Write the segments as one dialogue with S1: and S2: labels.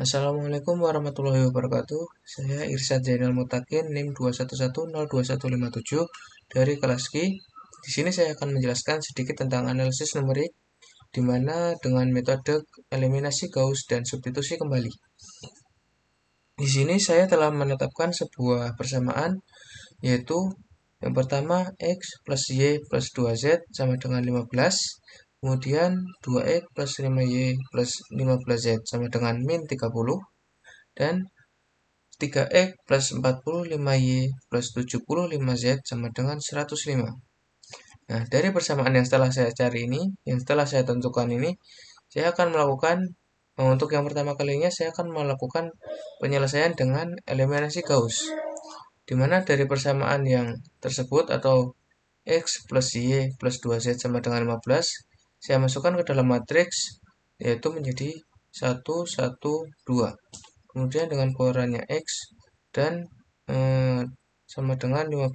S1: Assalamualaikum warahmatullahi wabarakatuh. Saya Irsyad Zainal Mutakin, NIM 211022157 dari kelas Q. Di sini saya akan menjelaskan sedikit tentang analisis numerik, di mana dengan metode eliminasi Gauss dan substitusi kembali. Di sini saya telah menetapkan sebuah persamaan, yaitu yang pertama X plus Y plus 2Z sama dengan 15. Kemudian 2X plus 5Y plus 15Z sama dengan min 30. Dan 3X plus 45Y plus 75Z sama dengan 105. Nah, dari persamaan yang setelah saya cari ini, yang setelah saya tentukan ini, saya akan melakukan, untuk yang pertama kalinya, saya akan melakukan penyelesaian dengan eliminasi Gauss. Di mana dari persamaan yang tersebut atau X plus Y plus 2Z sama dengan 15, saya masukkan ke dalam matriks, yaitu menjadi 1, 1, 2. Kemudian dengan keluarannya X dan sama dengan 15.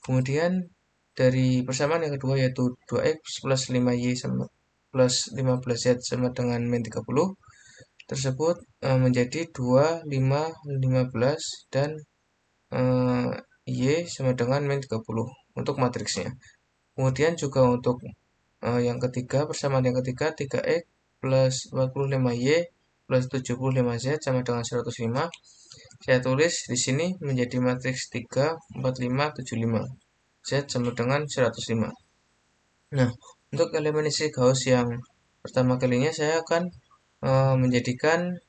S1: Kemudian dari persamaan yang kedua yaitu 2X plus 5Y sama plus 15Z sama dengan min 30 tersebut menjadi 2, 5, 15 dan Y sama dengan min 30 untuk matriksnya. Kemudian juga untuk yang ketiga, persamaan yang ketiga 3X plus 45Y plus 75Z sama dengan 105. Saya tulis di sini menjadi matriks 3, 4, 5, 7, 5. Z sama dengan 105. Nah, untuk eliminasi Gauss yang pertama kalinya saya akan menjadikan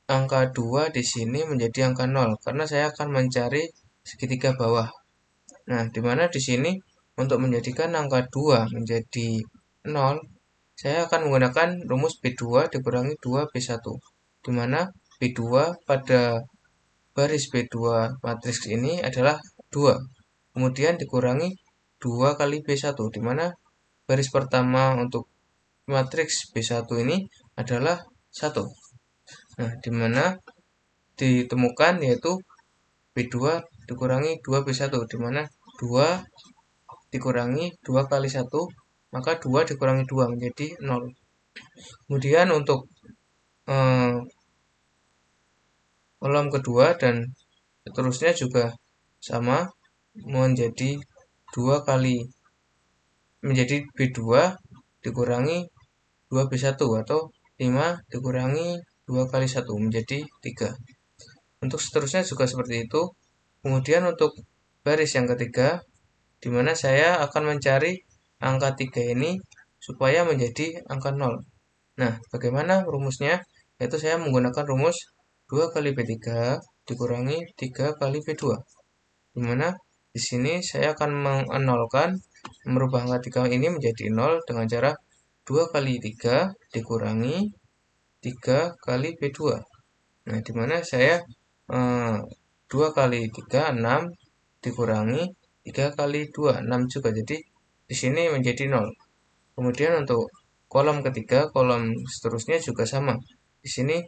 S1: angka 2 di sini menjadi angka 0 karena saya akan mencari segitiga bawah. Nah, di mana di sini untuk menjadikan angka 2 menjadi 0, saya akan menggunakan rumus B2 dikurangi 2B1, di mana B2 pada baris B2 matriks ini adalah 2, kemudian dikurangi 2 kali B1, di mana baris pertama untuk matriks B1 ini adalah 1. Nah, di mana ditemukan yaitu B2 dikurangi 2B1, di mana 2 dikurangi 2 kali 1, maka 2 dikurangi 2 menjadi 0. Kemudian untuk kolom kedua dan seterusnya juga sama, menjadi 2 kali menjadi B2 dikurangi 2B1 atau 5 dikurangi 2 kali 1 menjadi 3. Untuk seterusnya juga seperti itu. Kemudian untuk baris yang ketiga, di mana saya akan mencari angka 3 ini supaya menjadi angka 0. Nah, bagaimana rumusnya? Yaitu saya menggunakan rumus 2 kali B3 dikurangi 3 kali B2. Di mana di sini saya akan menolkan, merubah angka 3 ini menjadi 0 dengan cara 2 kali 3 dikurangi 3 kali B2. Nah, di mana saya 2 kali 3, 6 dikurangi 3 kali 2, 6 juga. Jadi di sini menjadi 0. Kemudian untuk kolom ketiga, kolom seterusnya juga sama. Di sini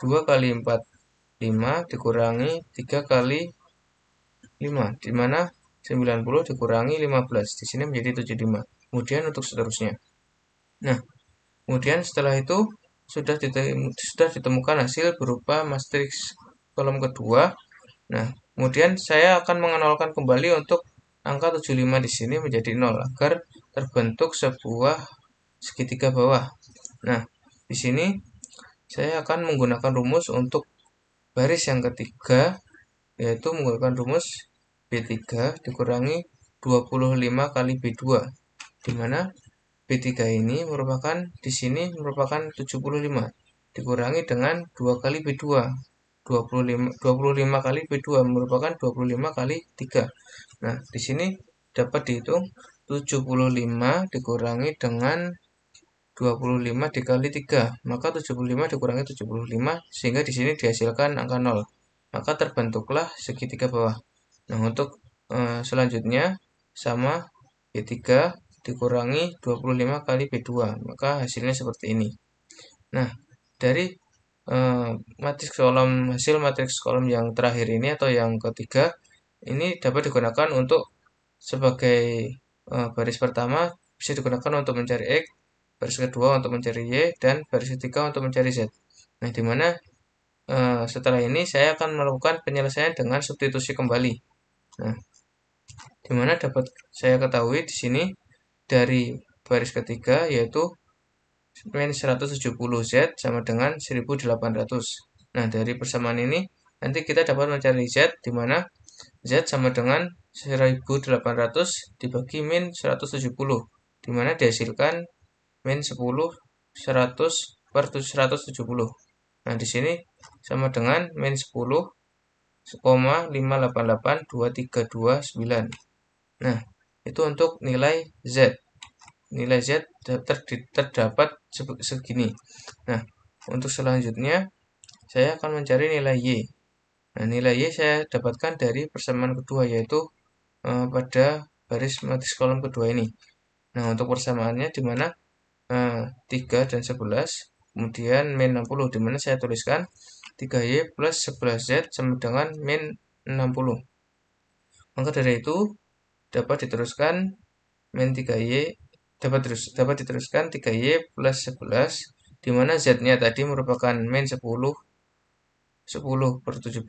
S1: 2 kali 4, 5 dikurangi 3 kali 5, di mana 90 dikurangi 15. Di sini menjadi 75. Kemudian untuk seterusnya. Nah, kemudian setelah itu sudah ditemukan hasil berupa matriks kolom kedua. Nah, kemudian saya akan mengenolkan kembali untuk angka 75 di sini menjadi 0 agar terbentuk sebuah segitiga bawah. Nah, di sini saya akan menggunakan rumus untuk baris yang ketiga, yaitu menggunakan rumus B3 dikurangi 25 kali B2, di mana B3 ini merupakan di sini merupakan 75 dikurangi dengan 2 kali B2. 25 kali B2 merupakan 25 kali 3. Nah, di sini dapat dihitung 75 dikurangi dengan 25 dikali 3, maka 75 dikurangi 75 sehingga di sini dihasilkan angka 0. Maka terbentuklah segitiga bawah. Nah, untuk selanjutnya sama B3 dikurangi 25 kali B2, maka hasilnya seperti ini. Nah, dari hasil matriks kolom yang terakhir ini atau yang ketiga ini dapat digunakan untuk sebagai baris pertama bisa digunakan untuk mencari X, baris kedua untuk mencari Y, dan baris ketiga untuk mencari Z. Nah, dimana setelah ini saya akan melakukan penyelesaian dengan substitusi kembali. Nah, dimana dapat saya ketahui di sini dari baris ketiga yaitu min 170 Z sama dengan 1800. Nah, dari persamaan ini nanti kita dapat mencari Z, di mana Z sama dengan 1800 dibagi min 170, di mana dihasilkan min 10 100 per 170. Nah, di sini sama dengan min 10, 588,232,9. Nah, itu untuk nilai Z. Nilai Z terdapat segini. Nah, untuk selanjutnya saya akan mencari nilai Y. Nah, nilai Y saya dapatkan dari persamaan kedua, yaitu pada baris matris kolom kedua ini. Nah, untuk persamaannya di mana 3 dan 11, kemudian min 60, di mana saya tuliskan 3Y plus 11Z sama dengan min 60. Maka dari itu dapat diteruskan min 3Y dapat diteruskan 3Y plus 11, di mana Z-nya tadi merupakan min 10 per 17.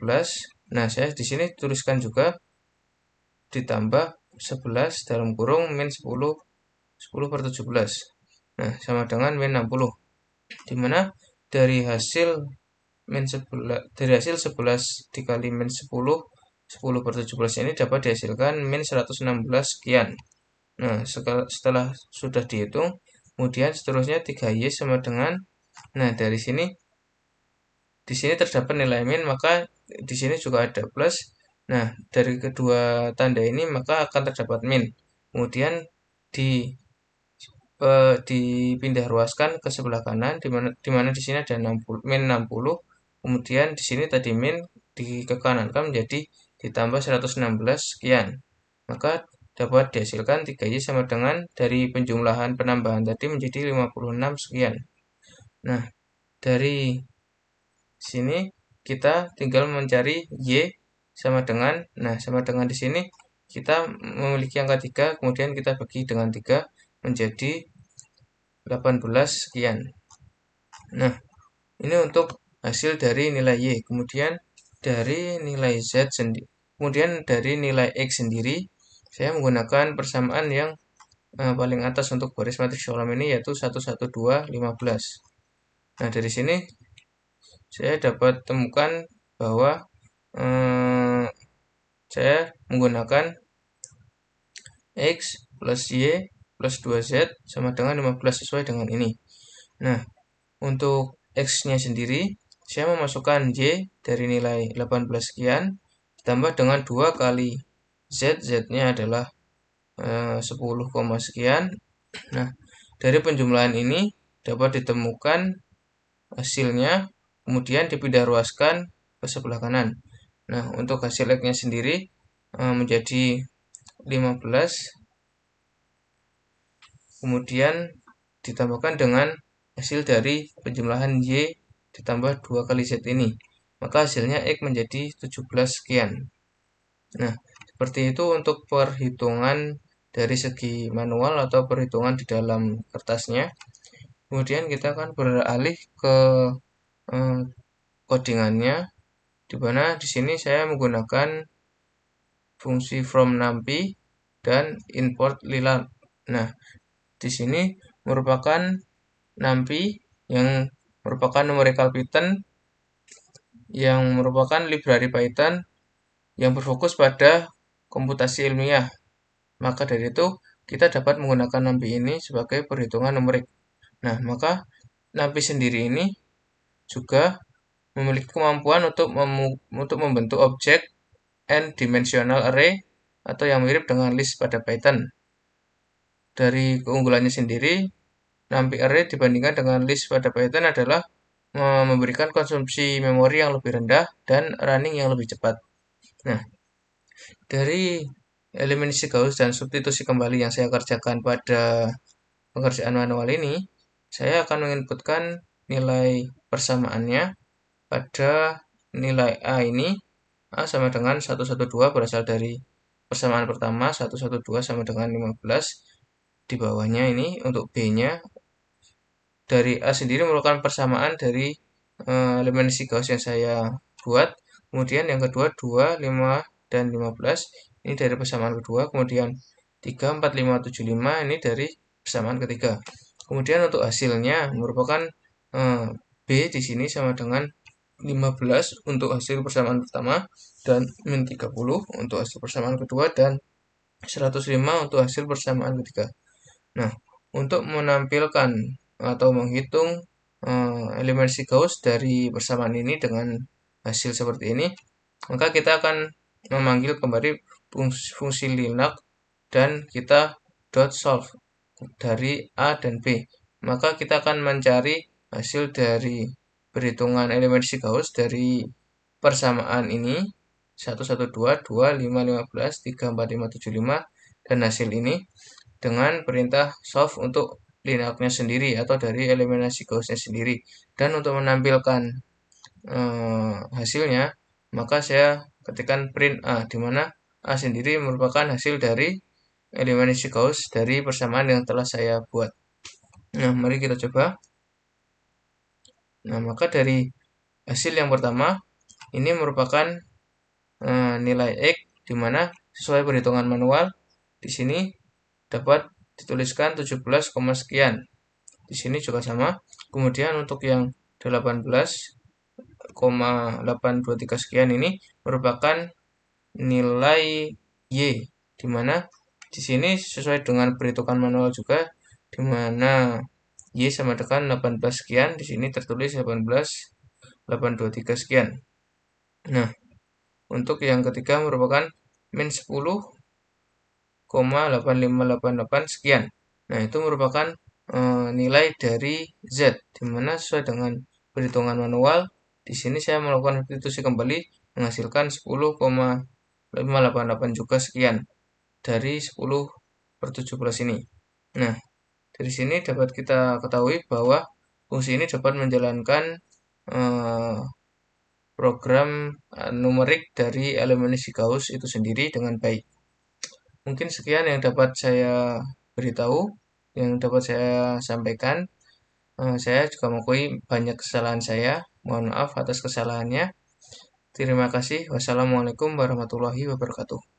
S1: Nah, saya di sini tuliskan juga ditambah 11 dalam kurung min 10 per 17. Nah, sama dengan min 60. Di mana dari hasil 11 dikali min 10 per 17 ini dapat dihasilkan min 116 sekian. Nah, setelah sudah dihitung, kemudian seterusnya 3Y sama dengan, nah dari sini di sini terdapat nilai min, maka di sini juga ada plus. Nah, dari kedua tanda ini maka akan terdapat min. Kemudian dipindah ruaskan ke sebelah kanan, di mana di sini ada 60, min 60. Kemudian di sini tadi min di ke kanan kan menjadi ditambah 116 sekian. Maka dapat dihasilkan 3Y sama dengan dari penjumlahan penambahan tadi menjadi 56 sekian. Nah, dari sini kita tinggal mencari Y sama dengan, nah sama dengan di sini kita memiliki angka 3, kemudian kita bagi dengan 3 menjadi 18 sekian. Nah, ini untuk hasil dari nilai Y. Kemudian dari nilai Z sendiri, kemudian dari nilai X sendiri, saya menggunakan persamaan yang paling atas untuk baris matriks kolom ini, yaitu 11215. Nah, dari sini saya dapat temukan bahwa saya menggunakan X plus Y plus 2Z sama dengan 15 sesuai dengan ini. Nah, untuk X-nya sendiri, saya memasukkan Y dari nilai 18 sekian, ditambah dengan 2 kali Z, Z-nya adalah 10, sekian. Nah, dari penjumlahan ini dapat ditemukan hasilnya, kemudian dipindah ruaskan ke sebelah kanan. Nah, untuk hasil X-nya sendiri menjadi 15, kemudian ditambahkan dengan hasil dari penjumlahan Y ditambah 2 kali Z ini. Maka hasilnya X menjadi 17 sekian. Nah, seperti itu untuk perhitungan dari segi manual atau perhitungan di dalam kertasnya. Kemudian kita akan beralih ke codingannya, di mana di sini saya menggunakan fungsi from numpy dan import lila. Nah, di sini merupakan numpy yang merupakan numerical Python yang merupakan library Python yang berfokus pada komputasi ilmiah. Maka dari itu kita dapat menggunakan numpy ini sebagai perhitungan numerik. Nah, maka numpy sendiri ini juga memiliki kemampuan untuk membentuk objek n-dimensional array atau yang mirip dengan list pada Python. Dari keunggulannya sendiri, numpy array dibandingkan dengan list pada Python adalah memberikan konsumsi memori yang lebih rendah dan running yang lebih cepat. Nah, dari eliminasi Gauss dan substitusi kembali yang saya kerjakan pada pengerjaan manual ini, saya akan menginputkan nilai persamaannya pada nilai A ini. A sama dengan 112 berasal dari persamaan pertama, 112 sama dengan 15. Di bawahnya ini untuk B-nya, dari A sendiri merupakan persamaan dari elemen Gauss yang saya buat. Kemudian yang kedua 2, 5, dan 15 ini dari persamaan kedua. Kemudian 3, 4, 5, 7, 5 ini dari persamaan ketiga. Kemudian untuk hasilnya merupakan B di sini sama dengan 15 untuk hasil persamaan pertama dan min 30 untuk hasil persamaan kedua dan 105 untuk hasil persamaan ketiga. Nah, untuk menampilkan atau menghitung elemen Gauss dari persamaan ini dengan hasil seperti ini, maka kita akan memanggil kembali fungsi Linac dan kita dot solve dari A dan B. Maka kita akan mencari hasil dari perhitungan elemen Gauss dari persamaan ini 1, 1, 2, 2, 5, 15, 3, 4, 5, 7, 5 dan hasil ini dengan perintah solve untuk Linacnya sendiri atau dari eliminasi Gaussnya sendiri. Dan untuk menampilkan hasilnya, maka saya ketikkan print A, di mana A sendiri merupakan hasil dari eliminasi Gauss dari persamaan yang telah saya buat. Nah, mari kita coba. Nah, maka dari hasil yang pertama, ini merupakan nilai X, di mana sesuai perhitungan manual, di sini dapat dituliskan 17, sekian. Di sini juga sama. Kemudian untuk yang 18,823 sekian ini merupakan nilai Y, di mana di sini sesuai dengan perhitungan manual juga, di mana Y sama dengan 18 sekian, di sini tertulis 18,823 sekian. Nah, untuk yang ketiga merupakan min 10,8588 sekian. Nah, itu merupakan nilai dari Z, di mana sesuai dengan perhitungan manual, di sini saya melakukan substitusi kembali menghasilkan 10,588 juga sekian dari 10/17 ini. Nah, dari sini dapat kita ketahui bahwa fungsi ini dapat menjalankan program numerik dari elemen Gauss itu sendiri dengan baik. Mungkin sekian yang dapat saya beritahu, yang dapat saya sampaikan. Saya juga mengakui banyak kesalahan saya. Mohon maaf atas kesalahannya. Terima kasih. Wassalamualaikum warahmatullahi wabarakatuh.